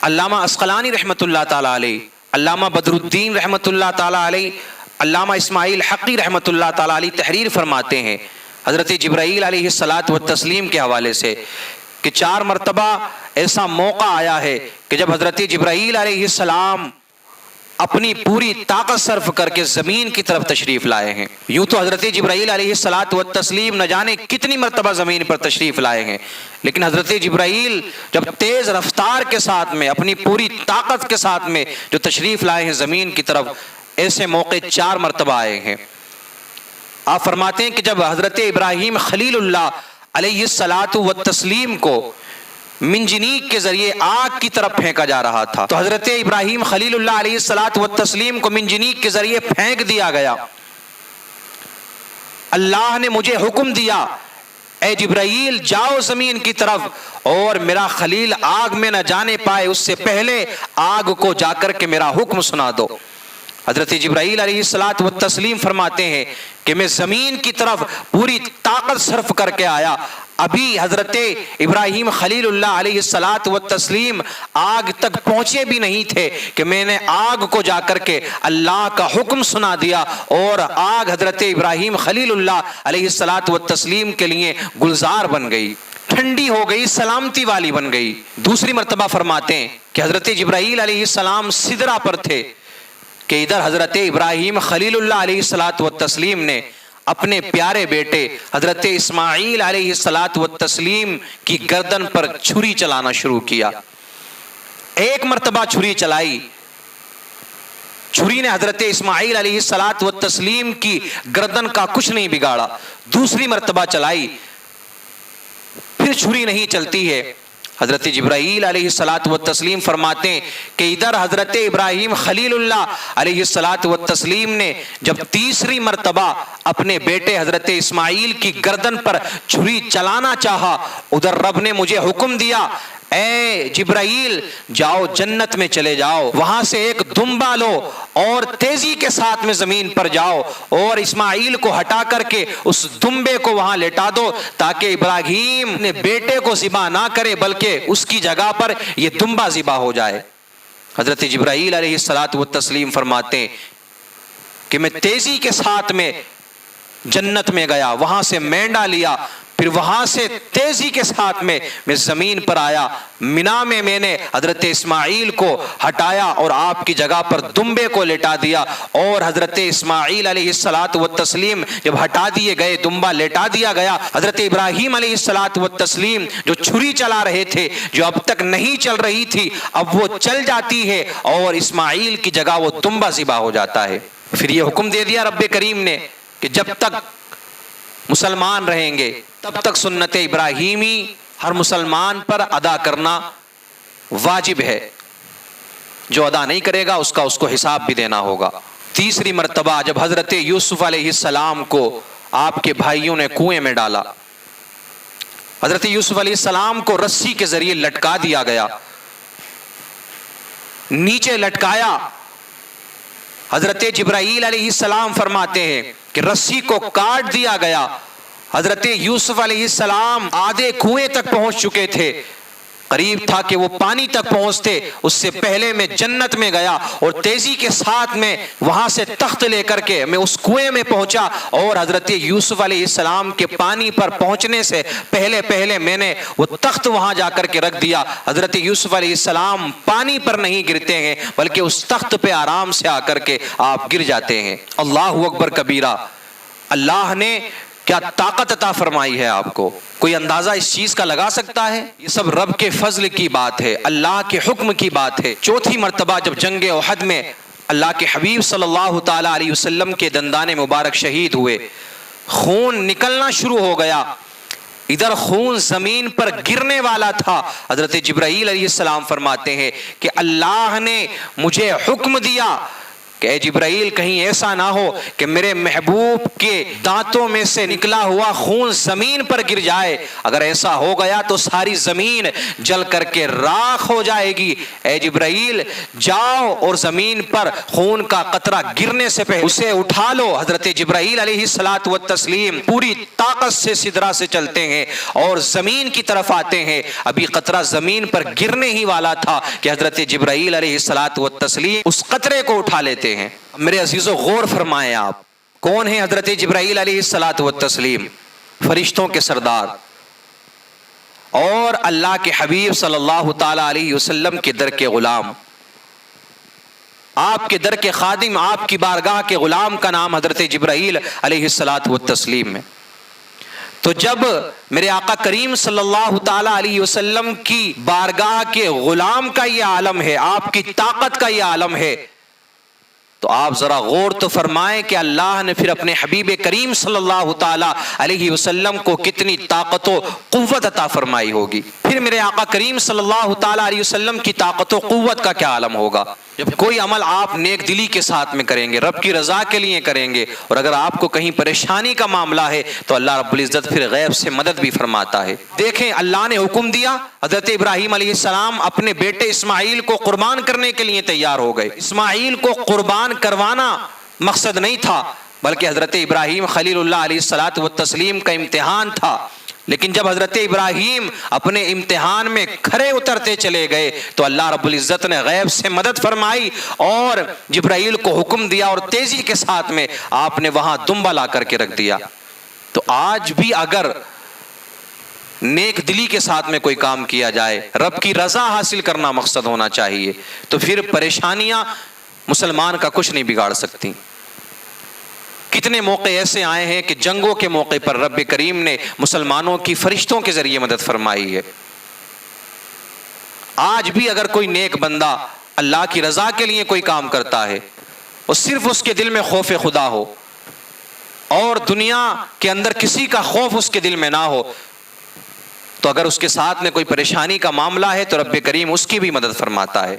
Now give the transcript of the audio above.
علامہ عسقلانی رحمۃ اللہ تعالیٰ علیہ، علامہ بدر الدین رحمۃ اللہ تعالیٰ علیہ، علامہ اسماعیل حقی رحمۃ اللہ تعالیٰ علیہ تحریر فرماتے ہیں حضرت جبرائیل علیہ الصلاۃ والتسلیم کے حوالے سے کہ 4 مرتبہ ایسا موقع آیا ہے کہ جب حضرت جبرائیل علیہ السلام اپنی پوری طاقت صرف کر کے زمین کی طرف تشریف لائے ہیں۔ یوں تو حضرت جبرائیل علیہ الصلاۃ والتسلیم نہ جانے کتنی مرتبہ زمین پر تشریف لائے ہیں، لیکن حضرت جبرائیل جب تیز رفتار کے ساتھ میں اپنی پوری طاقت کے ساتھ میں جو تشریف لائے ہیں زمین کی طرف، ایسے موقع 4 مرتبہ آئے ہیں۔ آپ فرماتے ہیں کہ جب حضرت ابراہیم خلیل اللہ علیہ الصلاۃ والتسلیم کو منجنیق کے ذریعے آگ کی طرف پھینکا جا رہا تھا تو حضرت ابراہیم خلیل اللہ علیہ الصلاۃ والتسلیم کو منجنیق کے ذریعے پھینک دیا گیا۔ اللہ نے مجھے حکم دیا، اے جبرائیل جاؤ زمین کی طرف اور میرا خلیل آگ میں نہ جانے پائے اس سے پہلے آگ کو جا کر کے میرا حکم سنا دو۔ حضرت جبرائیل علیہ الصلاۃ والتسلیم فرماتے ہیں کہ میں زمین کی طرف پوری طاقت صرف کر کے آیا، ابھی حضرت ابراہیم خلیل اللہ علیہ الصلاۃ والتسلیم آگ تک پہنچے بھی نہیں تھے کہ میں نے آگ کو جا کر کے اللہ کا حکم سنا دیا اور آگ حضرت ابراہیم خلیل اللہ علیہ الصلاۃ والتسلیم کے لیے گلزار بن گئی، ٹھنڈی ہو گئی، سلامتی والی بن گئی۔ دوسری مرتبہ فرماتے ہیں کہ حضرت جبرائیل علیہ السلام سدرہ پر تھے کہ ادھر حضرت ابراہیم خلیل اللہ علیہ الصلاۃ والتسلیم نے اپنے پیارے بیٹے حضرت اسماعیل علیہ الصلاۃ والتسلیم کی گردن پر چھری چلانا شروع کیا۔ ایک مرتبہ چھری چلائی، چھری نے حضرت اسماعیل علیہ الصلاۃ والتسلیم کی گردن کا کچھ نہیں بگاڑا۔ دوسری مرتبہ چلائی، پھر چھری نہیں چلتی ہے۔ حضرت جبرائیل علیہ الصلاۃ والتسلیم فرماتے ہیں کہ ادھر حضرت ابراہیم خلیل اللہ علیہ الصلاۃ والتسلیم نے جب تیسری مرتبہ اپنے بیٹے حضرت اسماعیل کی گردن پر چھری چلانا چاہا، ادھر رب نے مجھے حکم دیا، اے جبرائیل جاؤ جنت میں چلے جاؤ، وہاں سے ایک دمبا لو اور تیزی کے ساتھ میں زمین پر جاؤ اور اسماعیل کو ہٹا کر کے اس دمبے کو وہاں لٹا دو تاکہ ابراہیم نے بیٹے کو ذبح نہ کرے بلکہ اس کی جگہ پر یہ دمبا ذبح ہو جائے۔ حضرت جبرائیل علیہ الصلاۃ والتسلیم فرماتے ہیں کہ میں تیزی کے ساتھ میں جنت میں گیا، وہاں سے مینڈا لیا، پھر وہاں سے تیزی کے ساتھ میں زمین پر آیا، منا میں میں نے حضرت اسماعیل کو ہٹایا اور آپ کی جگہ پر دمبے کو لٹا دیا، اور حضرت اسماعیل علیہ الصلاۃ والتسلیم جب ہٹا دیے گئے، دمبا لٹا دیا گیا، حضرت ابراہیم علیہ الصلاۃ والتسلیم جو چھری چلا رہے تھے، جو اب تک نہیں چل رہی تھی، اب وہ چل جاتی ہے اور اسماعیل کی جگہ وہ دمبا ذبح ہو جاتا ہے۔ پھر یہ حکم دے دیا رب کریم نے کہ جب تک مسلمان رہیں گے تب تک سنت ابراہیمی ہر مسلمان پر ادا کرنا واجب ہے، جو ادا نہیں کرے گا اس کو حساب بھی دینا ہوگا۔ تیسری مرتبہ جب حضرت یوسف علیہ السلام کو آپ کے بھائیوں نے کنویں میں ڈالا، حضرت یوسف علیہ السلام کو رسی کے ذریعے لٹکا دیا گیا، نیچے لٹکایا، حضرت جبرائیل علیہ السلام فرماتے ہیں کہ رسی کو کاٹ دیا گیا، حضرت یوسف علیہ السلام آدھے کنویں تک پہنچ چکے تھے، قریب تھا کہ وہ پانی تک پہنچتے، اس سے پہلے میں جنت میں گیا اور تیزی کے ساتھ میں وہاں سے تخت لے کر کے میں اس کنویں میں پہنچا، اور حضرت یوسف علیہ السلام کے پانی پر پہنچنے سے پہلے میں نے وہ تخت وہاں جا کر کے رکھ دیا۔ حضرت یوسف علیہ السلام پانی پر نہیں گرتے ہیں بلکہ اس تخت پہ آرام سے آ کر کے آپ گر جاتے ہیں۔ اللہ اکبر کبیرہ، اللہ نے کیا طاقت عطا فرمائی ہے آپ کو، کوئی اندازہ اس چیز کا لگا سکتا ہے؟ یہ سب رب کے فضل کی بات ہے، اللہ کے حکم کی بات ہے۔ چوتھی مرتبہ جب جنگ احد میں اللہ کے حبیب صلی اللہ تعالی علیہ وسلم کے دندان مبارک شہید ہوئے، خون نکلنا شروع ہو گیا، ادھر خون زمین پر گرنے والا تھا، حضرت جبرائیل علیہ السلام فرماتے ہیں کہ اللہ نے مجھے حکم دیا کہ اے جبرائیل کہیں ایسا نہ ہو کہ میرے محبوب کے دانتوں میں سے نکلا ہوا خون زمین پر گر جائے، اگر ایسا ہو گیا تو ساری زمین جل کر کے راکھ ہو جائے گی۔ اے جبرائیل جاؤ اور زمین پر خون کا قطرہ گرنے سے پہلے اسے اٹھا لو۔ حضرت جبرائیل علیہ الصلوۃ والتسلیم پوری طاقت سے سدرہ سے چلتے ہیں اور زمین کی طرف آتے ہیں۔ ابھی قطرہ زمین پر گرنے ہی والا تھا کہ حضرت جبرائیل علیہ الصلوۃ والتسلیم اس قطرے کو اٹھا لیتے ہیں۔ میرے عزیزو غور فرمائیں، آپ کون ہیں حضرت جبرائیل علیہ الصلوۃ والتسلیم؟ فرشتوں کے سردار اور اللہ کے حبیب صلی اللہ تعالی علیہ وسلم کے در کے غلام، آپ کے در کے خادم، آپ کی بارگاہ کے غلام کا نام حضرت جبرائیل علیہ الصلوۃ والتسلیم ہے۔ تو جب میرے آقا کریم صلی اللہ تعالی علیہ وسلم کی بارگاہ کے غلام کا یہ عالم ہے، آپ کی طاقت کا یہ عالم ہے، تو آپ ذرا غور تو فرمائیں کہ اللہ نے پھر اپنے حبیب کریم صلی اللہ تعالی علیہ وسلم کو کتنی طاقت و قوت عطا فرمائی ہوگی۔ پھر میرے آقا کریم صلی اللہ تعالی علیہ وسلم کی طاقت و قوت کا کیا عالم ہوگا جب کوئی عمل آپ نیک دلی کے ساتھ میں کریں گے، رب کی رضا کے لیے کریں گے، اور اگر آپ کو کہیں پریشانی کا معاملہ ہے تو اللہ رب العزت پھر غیب سے مدد بھی فرماتا ہے۔ دیکھیں اللہ نے حکم دیا، حضرت ابراہیم علیہ السلام اپنے بیٹے اسماعیل کو قربان کرنے کے لیے تیار ہو گئے۔ اسماعیل کو قربان کروانا مقصد نہیں تھا، بلکہ حضرت ابراہیم خلیل اللہ علیہ الصلوۃ والتسلیم کا امتحان تھا۔ لیکن جب حضرت ابراہیم اپنے امتحان میں کھرے اترتے چلے گئے تو اللہ رب العزت نے غیب سے مدد فرمائی اور جبرائیل کو حکم دیا اور تیزی کے ساتھ میں آپ نے وہاں دمبا لا کر کے رکھ دیا۔ تو آج بھی اگر نیک دلی کے ساتھ میں کوئی کام کیا جائے، رب کی رضا حاصل کرنا مقصد ہونا چاہیے، تو پھر پریشانیاں مسلمان کا کچھ نہیں بگاڑ سکتی۔ کتنے موقع ایسے آئے ہیں کہ جنگوں کے موقع پر رب کریم نے مسلمانوں کی فرشتوں کے ذریعے مدد فرمائی ہے۔ آج بھی اگر کوئی نیک بندہ اللہ کی رضا کے لیے کوئی کام کرتا ہے اور صرف اس کے دل میں خوف خدا ہو اور دنیا کے اندر کسی کا خوف اس کے دل میں نہ ہو، تو اگر اس کے ساتھ میں کوئی پریشانی کا معاملہ ہے تو رب کریم اس کی بھی مدد فرماتا ہے۔